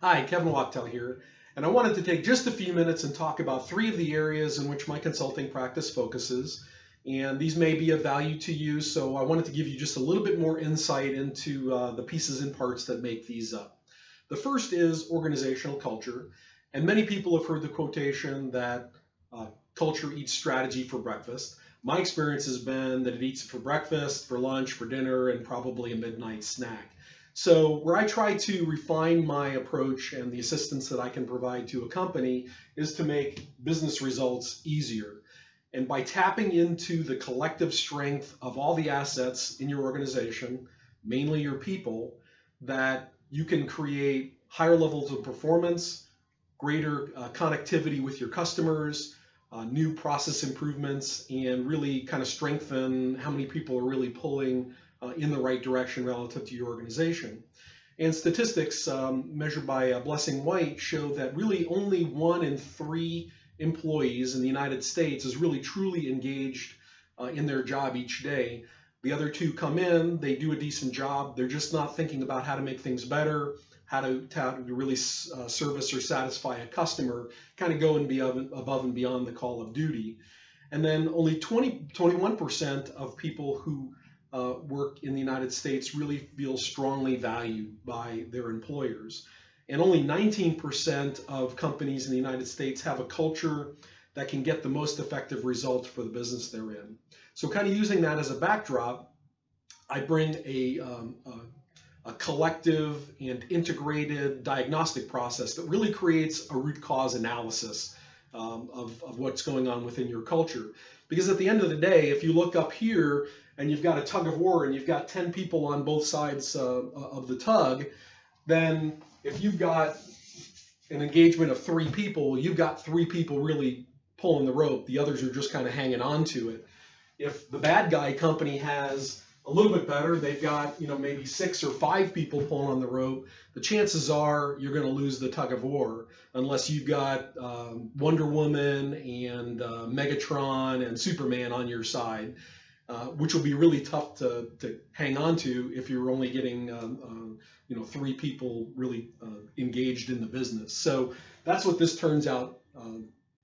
Hi, Kevin Wachtel here, and I wanted to take just a few minutes and talk about three of the areas in which my consulting practice focuses. And these may be of value to you, so I wanted to give you just a little bit more insight into the pieces and parts that make these up. The first is organizational culture, and many people have heard the quotation that culture eats strategy for breakfast. My experience has been that it eats it for breakfast, for lunch, for dinner, and probably a midnight snack. So where I try to refine my approach and the assistance that I can provide to a company is to make business results easier. And by tapping into the collective strength of all the assets in your organization, mainly your people, that you can create higher levels of performance, greater connectivity with your customers, new process improvements, and really kind of strengthen how many people are really pulling in the right direction relative to your organization. And statistics measured by Blessing White show that really only 1 in 3 employees in the United States is really truly engaged in their job each day. The other 2 come in, they do a decent job, they're just not thinking about how to make things better, how to really service or satisfy a customer, kind of go above and beyond the call of duty. And then only 21% of people who work in the United States really feel strongly valued by their employers. And only 19% of companies in the United States have a culture that can get the most effective results for the business they're in. So kind of using that as a backdrop, I bring a collective and integrated diagnostic process that really creates a root cause analysis of what's going on within your culture. Because at the end of the day, if you look up here and you've got a tug of war and you've got 10 people on both sides of the tug, then if you've got an engagement of 3 people, you've got 3 people really pulling the rope. The others are just kind of hanging on to it. If the bad guy company has a little bit better, they've got maybe 6 or 5 people pulling on the rope, the chances are you're going to lose the tug of war unless you've got Wonder Woman and Megatron and Superman on your side, which will be really tough to hang on to if you're only getting 3 people really engaged in the business. So that's what this turns out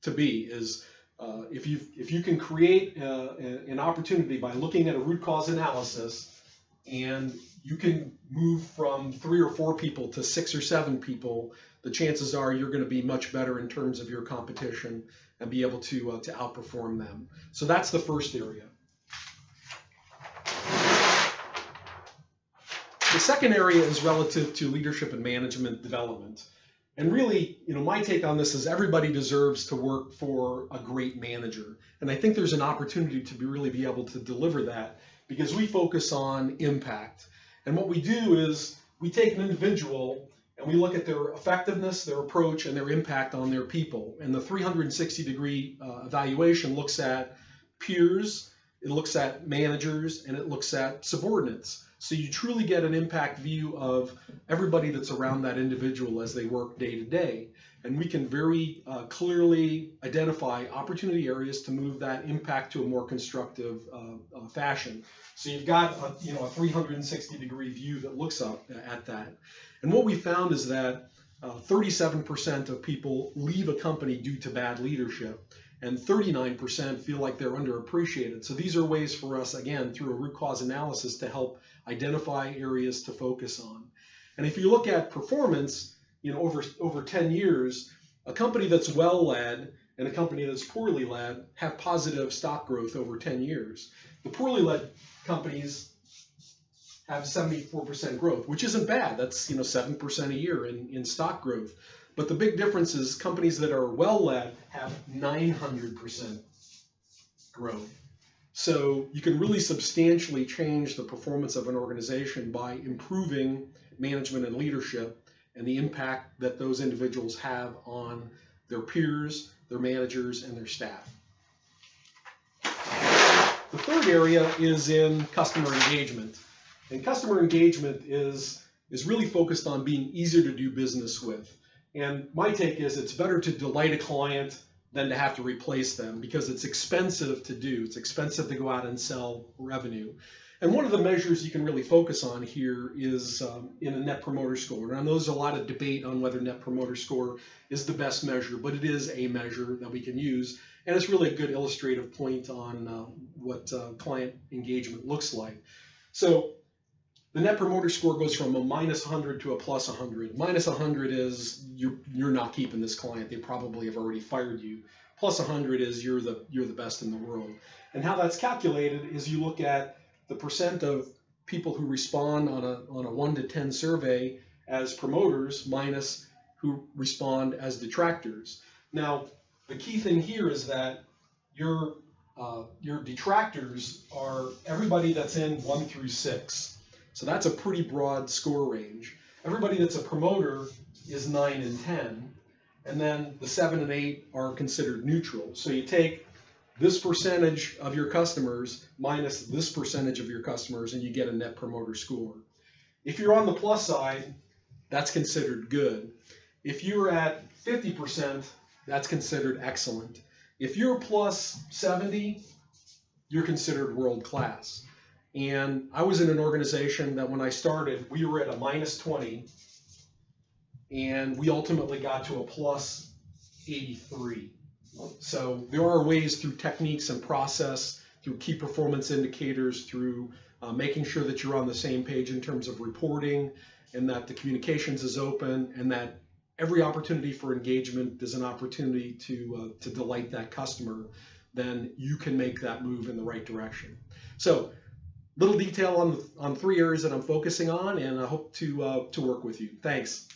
to be is if you can create an opportunity by looking at a root cause analysis, and you can move from 3 or 4 people to 6 or 7 people, the chances are you're going to be much better in terms of your competition and be able to outperform them. So that's the first area. The second area is relative to leadership and management development. And really, my take on this is everybody deserves to work for a great manager. And I think there's an opportunity to really be able to deliver that because we focus on impact. And what we do is we take an individual and we look at their effectiveness, their approach, and their impact on their people. And the 360-degree evaluation looks at peers, it looks at managers, and it looks at subordinates. So you truly get an impact view of everybody that's around that individual as they work day to day. And we can very clearly identify opportunity areas to move that impact to a more constructive fashion. So you've got a 360-degree view that looks up at that. And what we found is that 37% of people leave a company due to bad leadership, and 39% feel like they're underappreciated. So these are ways for us, again, through a root cause analysis to help identify areas to focus on. And if you look at performance, over 10 years, a company that's well led and a company that's poorly led have positive stock growth over 10 years. The poorly led companies have 74% growth, which isn't bad. That's 7% a year in stock growth. But the big difference is companies that are well led have 900% growth. So you can really substantially change the performance of an organization by improving management and leadership and the impact that those individuals have on their peers, their managers, and their staff. The third area is in customer engagement. And customer engagement is really focused on being easier to do business with. And my take is it's better to delight a client than to have to replace them because it's expensive to do. It's expensive to go out and sell revenue. And one of the measures you can really focus on here is in a Net Promoter Score. And there's a lot of debate on whether Net Promoter Score is the best measure, but it is a measure that we can use. And it's really a good illustrative point on what client engagement looks like. So the Net Promoter Score goes from a -100 to a +100. -100 is you're not keeping this client. They probably have already fired you. +100 is you're the best in the world. And how that's calculated is you look at the percent of people who respond on a 1 to 10 survey as promoters minus who respond as detractors. Now, the key thing here is that your detractors are everybody that's in 1 through 6. So that's a pretty broad score range. Everybody that's a promoter is 9 and 10. And then the 7 and 8 are considered neutral. So you take this percentage of your customers minus this percentage of your customers, and you get a Net Promoter Score. If you're on the plus side, that's considered good. If you're at 50%, that's considered excellent. If you're plus 70, you're considered world class. And I was in an organization that when I started, we were at a -20, and we ultimately got to a plus 83. So there are ways through techniques and process, through key performance indicators, through making sure that you're on the same page in terms of reporting, and that the communications is open, and that every opportunity for engagement is an opportunity to delight that customer, then you can make that move in the right direction. So little detail on 3 areas that I'm focusing on, and I hope to work with you. Thanks.